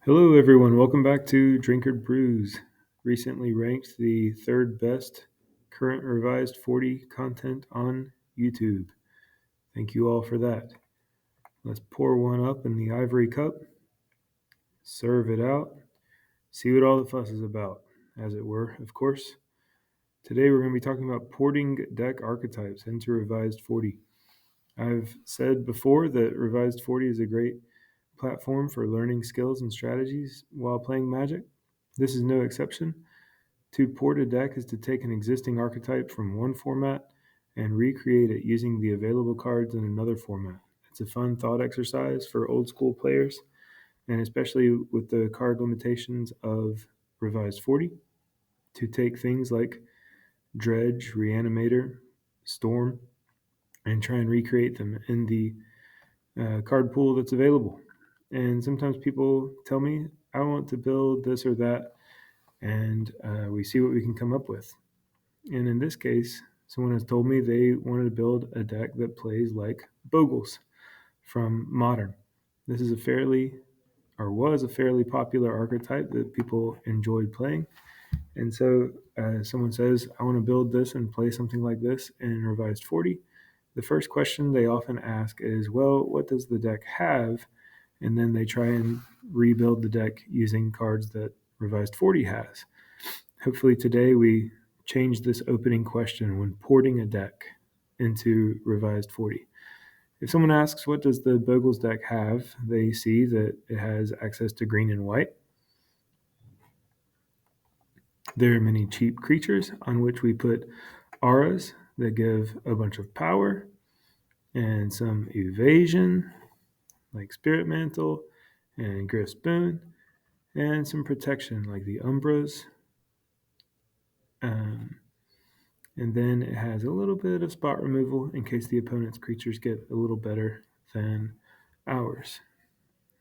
Hello, everyone. Welcome back to Drinkard Brews. Recently ranked the third best current revised 40 content on YouTube. Thank you all for that. Let's pour one up in the ivory cup, serve it out, see what all the fuss is about, as it were, of course. Today we're going to be talking about porting deck archetypes into revised 40. I've said before that revised 40 is a great platform for learning skills and strategies while playing Magic. This is no exception. To port a deck is to take an existing archetype from one format and recreate it using the available cards in another format. It's a fun thought exercise for old school players, and especially with the card limitations of Revised 40, to take things like Dredge, Reanimator, Storm, and try and recreate them in the card pool that's available. And sometimes people tell me, I want to build this or that, and we see what we can come up with. And in this case, someone has told me they wanted to build a deck that plays like Bogles from Modern. This is was a fairly popular archetype that people enjoyed playing. And so someone says, I want to build this and play something like this in Revised 40. The first question they often ask is, well, what does the deck have? And then they try and rebuild the deck using cards that Revised 40 has. Hopefully today we change this opening question when porting a deck into Revised 40. If someone asks, what does the Bogles deck have? They see that it has access to green and white. There are many cheap creatures on which we put auras that give a bunch of power and some evasion, like Spirit Mantle and Griff's Boon, and some protection, like the Umbras. And then it has a little bit of spot removal in case the opponent's creatures get a little better than ours.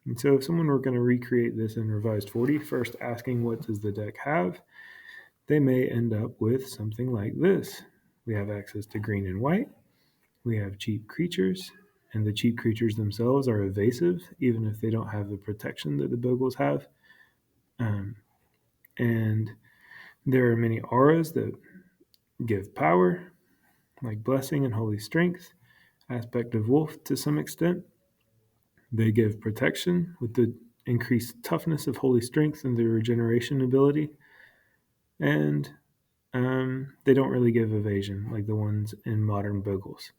And so if someone were going to recreate this in Revised 40, first asking what does the deck have, they may end up with something like this. We have access to green and white. We have cheap creatures, and the cheap creatures themselves are evasive, even if they don't have the protection that the Bogles have. And there are many auras that give power, like Blessing and Holy Strength, Aspect of Wolf to some extent. They give protection with the increased toughness of Holy Strength and the regeneration ability. And they don't really give evasion like the ones in modern Bogles.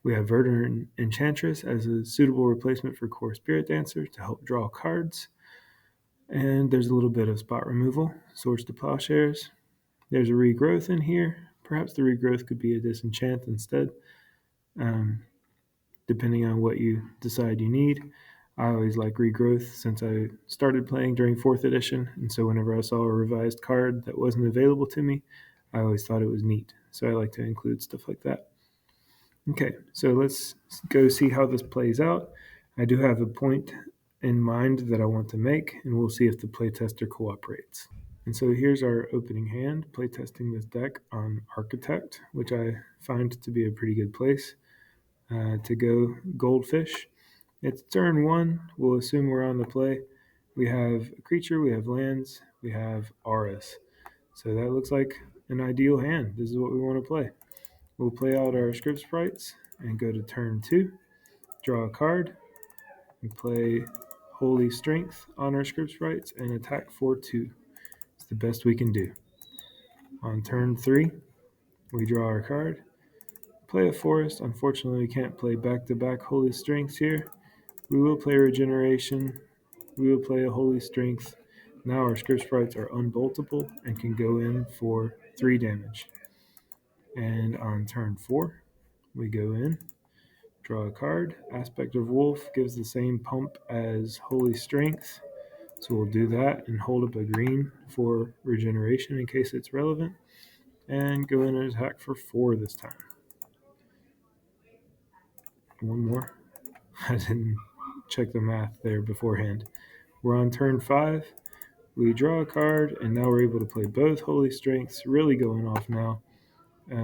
We have Verdant Enchantress as a suitable replacement for Core Spirit Dancer to help draw cards. And there's a little bit of spot removal, Swords to Plowshares. There's a regrowth in here. Perhaps the regrowth could be a disenchant instead, depending on what you decide you need. I always like regrowth since I started playing during 4th edition, and so whenever I saw a revised card that wasn't available to me, I always thought it was neat. So I like to include stuff like that. Okay, so let's go see how this plays out. I do have a point in mind that I want to make, and we'll see if the playtester cooperates. And so here's our opening hand, playtesting this deck on Architect, which I find to be a pretty good place to go Goldfish. It's turn 1. We'll assume we're on the play. We have a creature, we have lands, we have auras. So that looks like an ideal hand. This is what we want to play. We'll play out our script sprites and go to turn 2, draw a card, and play Holy Strength on our script sprites and attack for 2. It's the best we can do. On turn 3, we draw our card, play a Forest. Unfortunately, we can't play back-to-back Holy Strengths here. We will play Regeneration. We will play a Holy Strength. Now our script sprites are unboltable and can go in for 3 damage. And on turn 4, we go in, draw a card. Aspect of Wolf gives the same pump as Holy Strength. So we'll do that and hold up a green for regeneration in case it's relevant. And go in and attack for 4 this time. One more. I didn't check the math there beforehand. We're on turn 5. We draw a card, and now we're able to play both Holy Strengths, really going off now.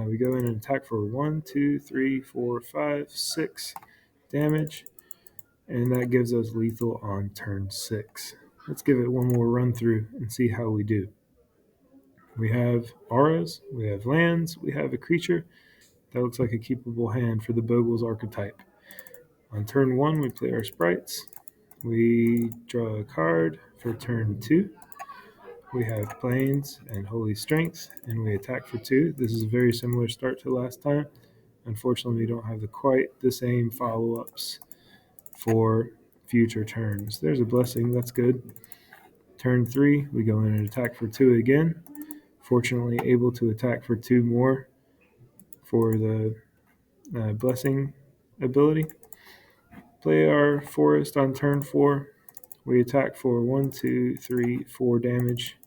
We go in and attack for 1, 2, 3, 4, 5, 6 damage, and that gives us lethal on turn 6. let's give it one more run through and see how we do. We have auras, we have lands, we have a creature. That looks like a keepable hand for the Bogles archetype. On turn 1, we play our sprites. We draw a card for turn 2. We have Plains and Holy Strength, and we attack for 2. This is a very similar start to last time. Unfortunately, we don't have quite the same follow-ups for future turns. There's a blessing, that's good. Turn 3, we go in and attack for 2 again. Fortunately, able to attack for 2 more for the blessing ability. Play our forest on turn 4. We attack for 1, 2, 3, 4 damage.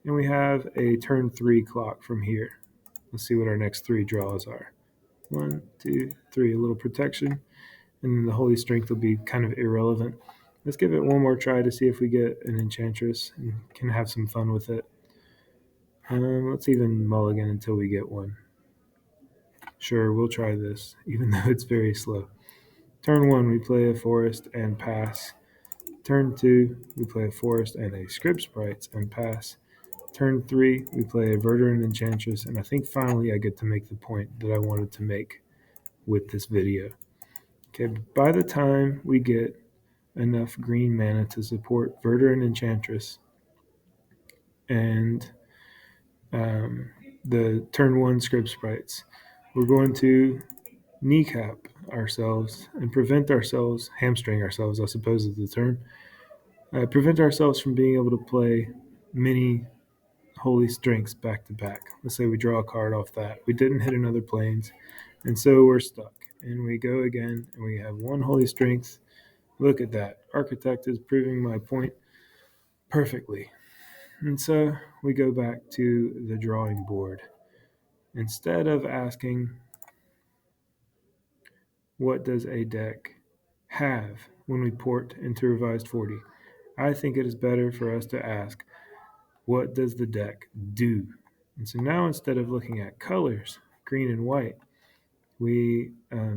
And we have a turn 3 clock from here. Let's see what our next 3 draws are. 1, 2, 3, a little protection. And then the Holy Strength will be kind of irrelevant. Let's give it one more try to see if we get an Enchantress and can have some fun with it. Let's even mulligan until we get one. Sure, we'll try this, even though it's very slow. Turn 1, we play a forest and pass. Turn 2, we play a forest and a script sprites and pass. Turn 3, we play a Verdant and Enchantress, and I think finally I get to make the point that I wanted to make with this video. Okay, by the time we get enough green mana to support Verdant and Enchantress and the turn 1 script sprites, we're going to kneecap ourselves and hamstring ourselves, I suppose is the term, prevent ourselves from being able to play many Holy Strengths back to back. Let's say we draw a card off that. We didn't hit another Plains, and so we're stuck. And we go again, and we have 1 Holy Strength. Look at that. Architect is proving my point perfectly. And so we go back to the drawing board. Instead of asking, what does a deck have when we port into Revised 40? I think it is better for us to ask, what does the deck do? And so now instead of looking at colors, green and white, we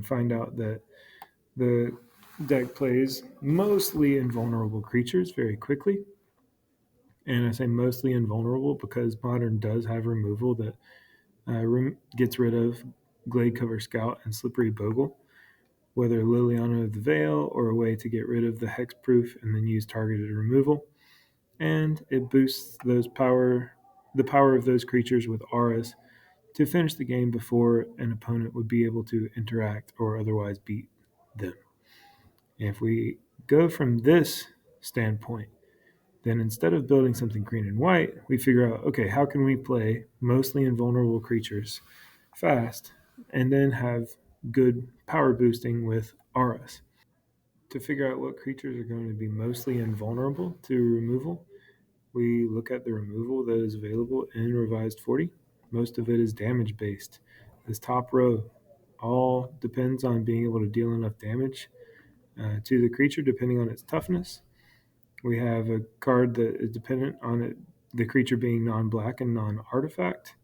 find out that the deck plays mostly invulnerable creatures very quickly. And I say mostly invulnerable because Modern does have removal that gets rid of Gladecover Scout and Slippery Bogle, whether Liliana of the Veil or a way to get rid of the hexproof and then use targeted removal. And it boosts the power of those creatures with auras to finish the game before an opponent would be able to interact or otherwise beat them. And if we go from this standpoint, then instead of building something green and white, we figure out, okay, how can we play mostly invulnerable creatures fast and then have good power boosting with auras? To figure out what creatures are going to be mostly invulnerable to removal, we look at the removal that is available in Revised 40. Most of it is damage based. This top row all depends on being able to deal enough damage to the creature depending on its toughness. We have a card that is dependent on the creature being non-black and non-artifact.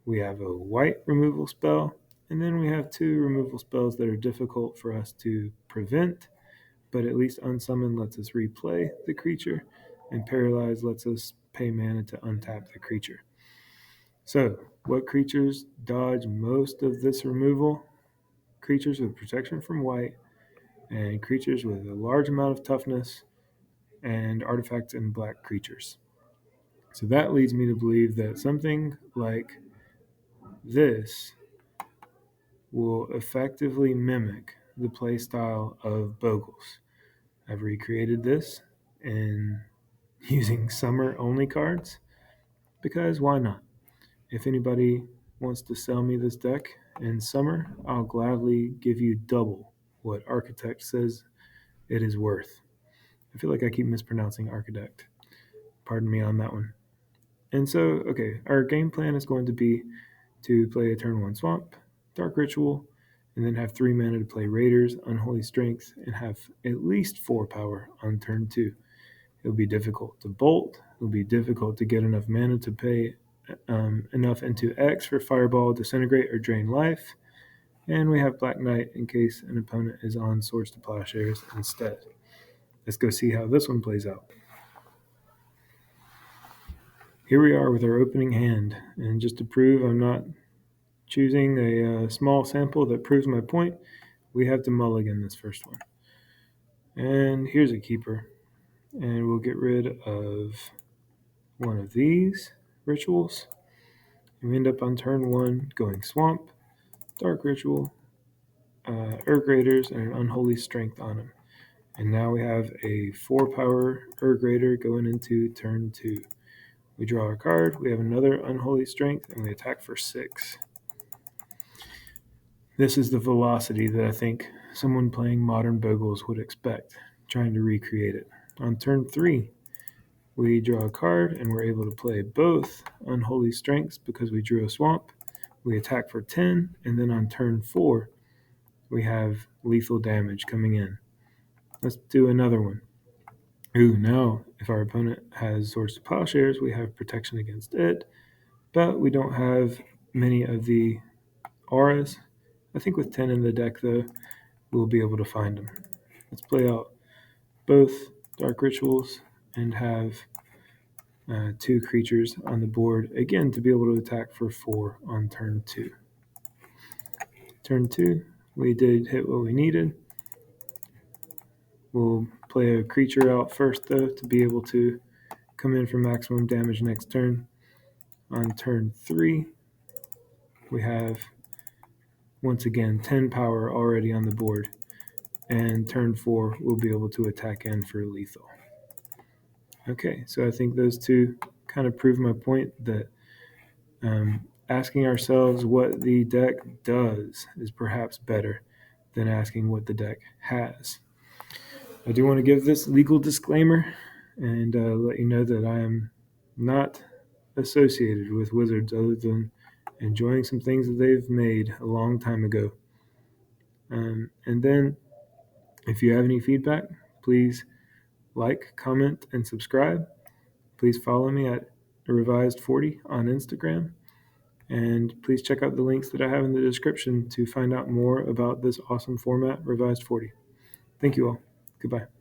We have a white removal spell, and then we have 2 removal spells that are difficult for us to prevent, but at least Unsummon lets us replay the creature, and Paralyze lets us pay mana to untap the creature. So, what creatures dodge most of this removal? Creatures with protection from white, and creatures with a large amount of toughness, and artifacts and black creatures. So that leads me to believe that something like this will effectively mimic the playstyle of Bogles. I've recreated this in using summer only cards because why not? If anybody wants to sell me this deck in summer, I'll gladly give you double what Archetypes says it is worth. I feel like I keep mispronouncing Architect. Pardon me on that one. And so, okay, our game plan is going to be to play a turn 1 Swamp, Dark Ritual, and then have 3 mana to play Raiders, Unholy Strength, and have at least 4 power on turn 2. It'll be difficult to bolt. It'll be difficult to get enough mana to pay enough into X for Fireball, Disintegrate, or Drain Life. And we have Black Knight in case an opponent is on Swords to Plowshares instead. Let's go see how this one plays out. here we are with our opening hand. And just to prove I'm not choosing a small sample that proves my point, we have to mulligan this first one. And here's a keeper. And we'll get rid of one of these rituals. And we end up on turn 1 going Swamp, Dark Ritual, Urg Raiders, and an Unholy Strength on them. And now we have a 4-power Urg Raider going into turn 2. We draw a card, we have another Unholy Strength, and we attack for 6. This is the velocity that I think someone playing modern bogles would expect, trying to recreate it. On turn 3, we draw a card, and we're able to play both Unholy Strengths because we drew a Swamp. We attack for 10, and then on turn 4, we have lethal damage coming in. Let's do another one. Ooh, now if our opponent has Swords to Plowshares, we have protection against it, but we don't have many of the auras. I think with 10 in the deck, though, we'll be able to find them. Let's play out both Dark Rituals and have 2 creatures on the board, again, to be able to attack for 4 on turn 2. Turn 2, we did hit what we needed. We'll play a creature out first, though, to be able to come in for maximum damage next turn. On turn 3, we have, once again, 10 power already on the board. And turn 4, we'll be able to attack in for lethal. Okay, so I think those two kind of prove my point that asking ourselves what the deck does is perhaps better than asking what the deck has. I do want to give this legal disclaimer and let you know that I am not associated with Wizards other than enjoying some things that they've made a long time ago. And then, if you have any feedback, please like, comment, and subscribe. Please follow me at Revised40 on Instagram. And please check out the links that I have in the description to find out more about this awesome format, Revised 40. Thank you all. Goodbye.